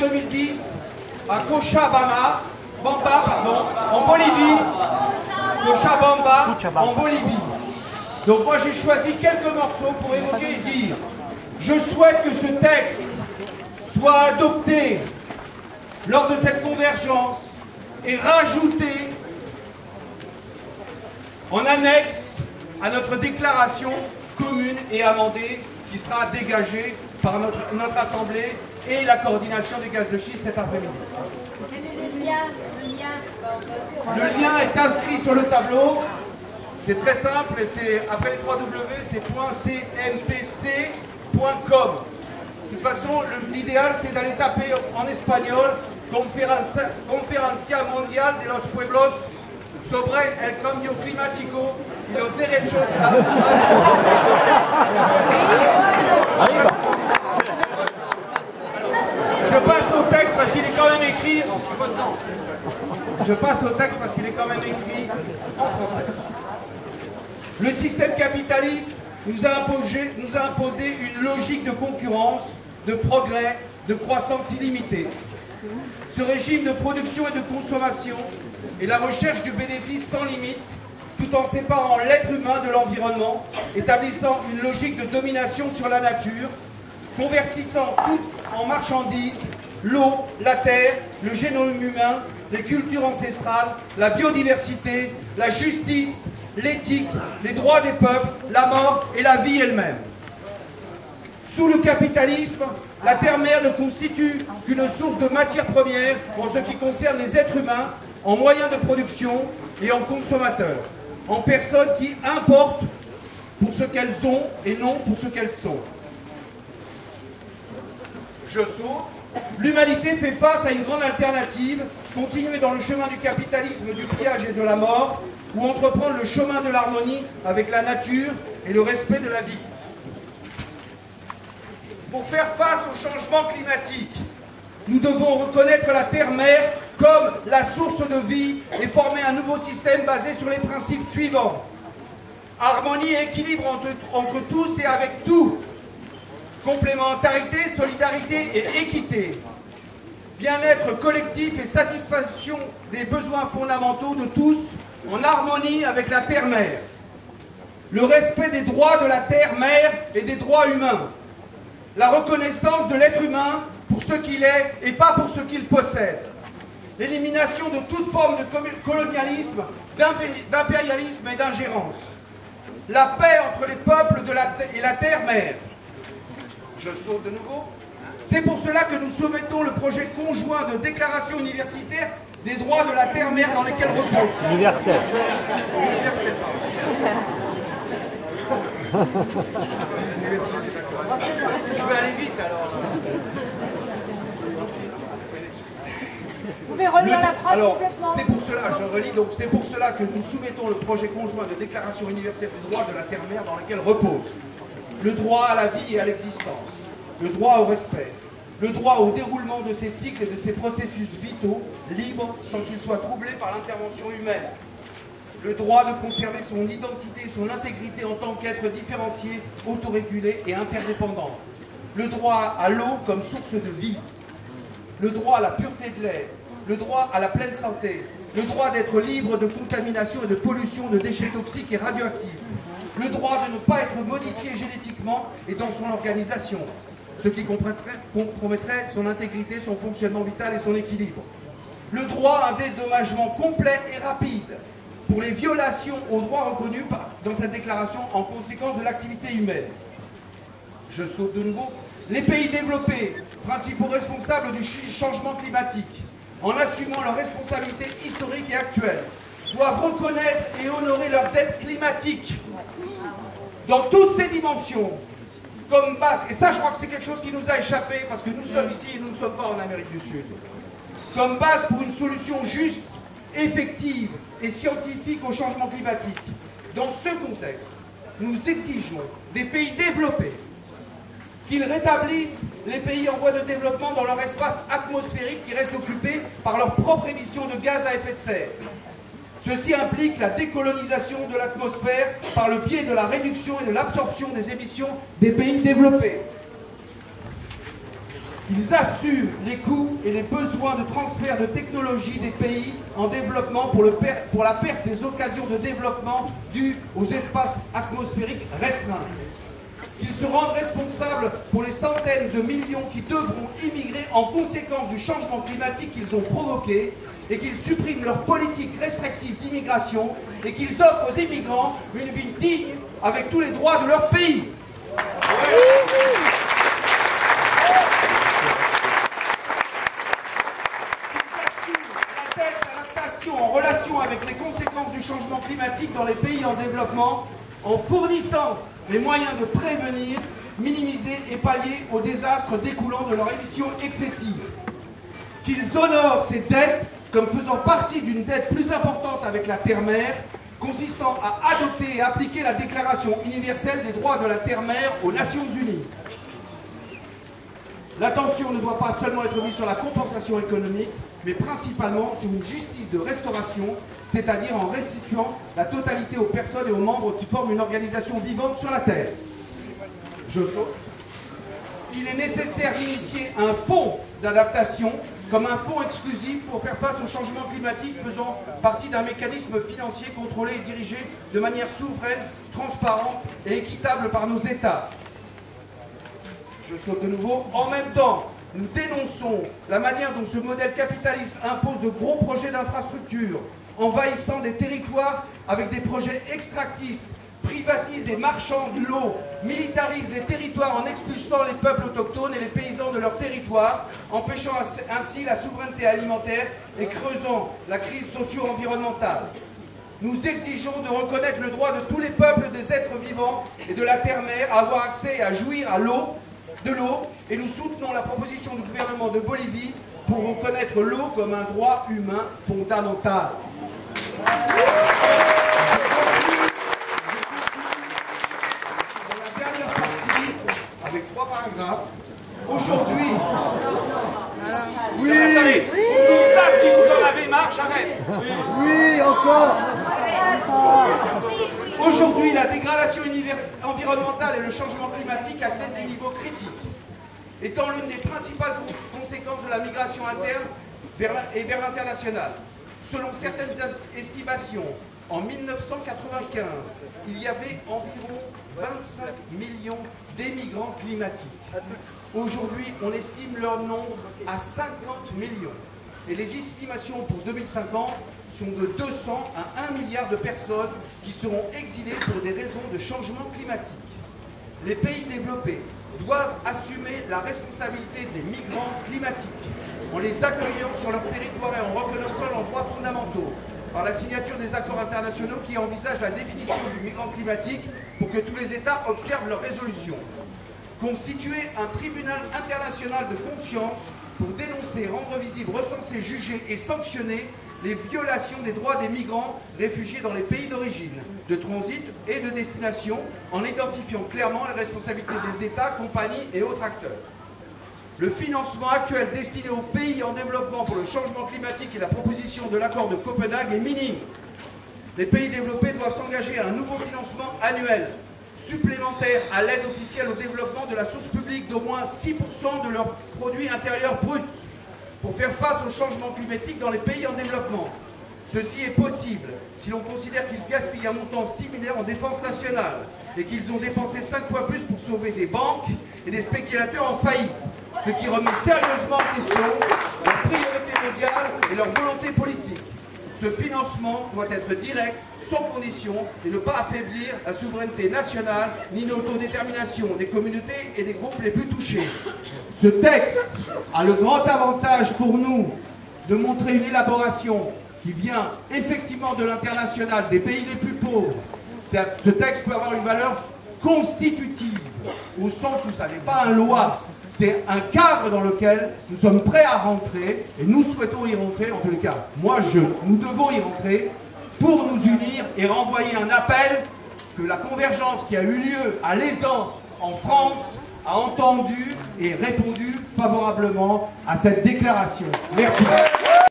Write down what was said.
2010 à Cochabamba, en Bolivie. Cochabamba, en Bolivie. Donc moi j'ai choisi quelques morceaux pour évoquer et dire: je souhaite que ce texte soit adopté lors de cette convergence et rajouté en annexe à notre déclaration commune et amendée qui sera dégagée par notre Assemblée et la coordination des gaz de schiste cet après-midi. Le lien est inscrit sur le tableau. C'est très simple, et c'est après les 3 W, c'est .cmpc.com. De toute façon, l'idéal c'est d'aller taper en espagnol Conferencia Mundial de los Pueblos sobre el cambio climático y los derechos. Je passe au texte parce qu'il est quand même écrit. Je passe au texte parce qu'il est quand même écrit en français. Le système capitaliste nous a imposé une logique de concurrence, de progrès, de croissance illimitée. Ce régime de production et de consommation est la recherche du bénéfice sans limite, tout en séparant l'être humain de l'environnement, établissant une logique de domination sur la nature, convertissant tout en marchandises, l'eau, la terre, le génome humain, les cultures ancestrales, la biodiversité, la justice, l'éthique, les droits des peuples, la mort et la vie elle-même. Sous le capitalisme, la terre-mère ne constitue qu'une source de matières premières en ce qui concerne les êtres humains, en moyens de production et en consommateurs, en personnes qui importent pour ce qu'elles ont et non pour ce qu'elles sont. Je saute. L'humanité fait face à une grande alternative, continuer dans le chemin du capitalisme, du pillage et de la mort, ou entreprendre le chemin de l'harmonie avec la nature et le respect de la vie. Pour faire face au changement climatique, nous devons reconnaître la terre-mère comme la source de vie et former un nouveau système basé sur les principes suivants. Harmonie et équilibre entre tous et avec tout. Complémentarité, solidarité et équité. Bien-être collectif et satisfaction des besoins fondamentaux de tous en harmonie avec la terre-mère. Le respect des droits de la terre-mère et des droits humains. La reconnaissance de l'être humain pour ce qu'il est et pas pour ce qu'il possède. L'élimination de toute forme de colonialisme, d'impérialisme et d'ingérence. La paix entre les peuples et la terre-mère. Je saute de nouveau. C'est pour cela que nous soumettons le projet conjoint de déclaration universitaire des droits de la terre-mère dans lesquels repose. Universel. Universel, je vais aller vite alors. Vous pouvez relire la phrase complètement. C'est pour cela, je relis, donc c'est pour cela que nous soumettons le projet conjoint de déclaration universelle des droits de la terre-mère dans lequel repose le droit à la vie et à l'existence, le droit au respect, le droit au déroulement de ces cycles et de ces processus vitaux, libres, sans qu'ils soient troublés par l'intervention humaine, le droit de conserver son identité et son intégrité en tant qu'être différencié, autorégulé et interdépendant, le droit à l'eau comme source de vie, le droit à la pureté de l'air, le droit à la pleine santé, le droit d'être libre de contamination et de pollution de déchets toxiques et radioactifs, le droit de ne pas être modifié génétiquement et dans son organisation, ce qui compromettrait son intégrité, son fonctionnement vital et son équilibre. Le droit à un dédommagement complet et rapide pour les violations aux droits reconnus dans cette déclaration en conséquence de l'activité humaine. Je saute de nouveau. Les pays développés, principaux responsables du changement climatique, en assumant leurs responsabilités historiques et actuelles, doivent reconnaître et honorer leur dette climatique dans toutes ses dimensions, comme base, et ça je crois que c'est quelque chose qui nous a échappé parce que nous sommes ici et nous ne sommes pas en Amérique du Sud, comme base pour une solution juste, effective et scientifique au changement climatique. Dans ce contexte, nous exigeons des pays développés qu'ils rétablissent les pays en voie de développement dans leur espace atmosphérique qui reste occupé par leurs propres émissions de gaz à effet de serre. Ceci implique la décolonisation de l'atmosphère par le biais de la réduction et de l'absorption des émissions des pays développés. Ils assument les coûts et et les besoins de transfert de technologie des pays en développement pour la perte des occasions de développement dues aux espaces atmosphériques restreints. Qu'ils se rendent responsables pour les centaines de millions qui devront immigrer en conséquence du changement climatique qu'ils ont provoqué et qu'ils suppriment leur politique restrictive d'immigration et qu'ils offrent aux immigrants une vie digne avec tous les droits de leur pays. En relation avec les conséquences du changement climatique dans les pays en développement, en fournissant les moyens de prévenir, minimiser et pallier aux désastres découlant de leur émission excessive. Qu'ils honorent ces dettes comme faisant partie d'une dette plus importante avec la Terre-Mère, consistant à adopter et appliquer la Déclaration universelle des droits de la Terre-Mère aux Nations Unies. L'attention ne doit pas seulement être mise sur la compensation économique, mais principalement sur une justice de restauration, c'est-à-dire en restituant la totalité aux personnes et aux membres qui forment une organisation vivante sur la Terre. Je saute. Il est nécessaire d'initier un fonds d'adaptation comme un fonds exclusif pour faire face au changement climatique faisant partie d'un mécanisme financier contrôlé et dirigé de manière souveraine, transparente et équitable par nos États. Je saute de nouveau. En même temps, nous dénonçons la manière dont ce modèle capitaliste impose de gros projets d'infrastructure, envahissant des territoires avec des projets extractifs, privatise et marchande l'eau, militarise les territoires en expulsant les peuples autochtones et les paysans de leur territoire, empêchant ainsi la souveraineté alimentaire et creusant la crise socio-environnementale. Nous exigeons de reconnaître le droit de tous les peuples des êtres vivants et de la terre-mère à avoir accès et à jouir de l'eau, et nous soutenons la proposition du gouvernement de Bolivie pour reconnaître l'eau comme un droit humain fondamental. La dernière partie, avec 3 paragraphes. Aujourd'hui, oui, attendez, tout ça, si vous en avez marre, j'arrête. Oui, encore. Aujourd'hui, la dégradation environnementale et le changement climatique atteignent des niveaux critiques, étant l'une des principales conséquences de la migration interne vers l'international. Selon certaines estimations, en 1995, il y avait environ 25 millions d'émigrants climatiques. Aujourd'hui, on estime leur nombre à 50 millions. Et les estimations pour 2050 sont de 200 à 1 milliard de personnes qui seront exilées pour des raisons de changement climatique. Les pays développés doivent assumer la responsabilité des migrants climatiques en les accueillant sur leur territoire et en reconnaissant leurs droits fondamentaux par la signature des accords internationaux qui envisagent la définition du migrant climatique pour que tous les États observent leurs résolutions. Constituer un tribunal international de conscience pour dénoncer, rendre visible, recenser, juger et sanctionner les violations des droits des migrants réfugiés dans les pays d'origine, de transit et de destination, en identifiant clairement les responsabilités des États, compagnies et autres acteurs. Le financement actuel destiné aux pays en développement pour le changement climatique et la proposition de l'accord de Copenhague est minime. Les pays développés doivent s'engager à un nouveau financement annuel, supplémentaire à l'aide officielle au développement de la source publique d'au moins 6% de leur produit intérieur brut, pour faire face au changement climatique dans les pays en développement. Ceci est possible si l'on considère qu'ils gaspillent un montant similaire en défense nationale et qu'ils ont dépensé 5 fois plus pour sauver des banques et des spéculateurs en faillite, ce qui remet sérieusement en question leur priorité mondiale et leur volonté politique. Ce financement doit être direct, sans condition, et ne pas affaiblir la souveraineté nationale ni l'autodétermination des communautés et des groupes les plus touchés. Ce texte a le grand avantage pour nous de montrer une élaboration qui vient effectivement de l'international, des pays les plus pauvres. Ce texte peut avoir une valeur constitutive, au sens où ça n'est pas un loi, c'est un cadre dans lequel nous sommes prêts à rentrer, et nous souhaitons y rentrer, en tous les cas, nous devons y rentrer, pour nous unir et renvoyer un appel que la convergence qui a eu lieu à l'Aisan en France a entendu et répondu favorablement à cette déclaration. Merci.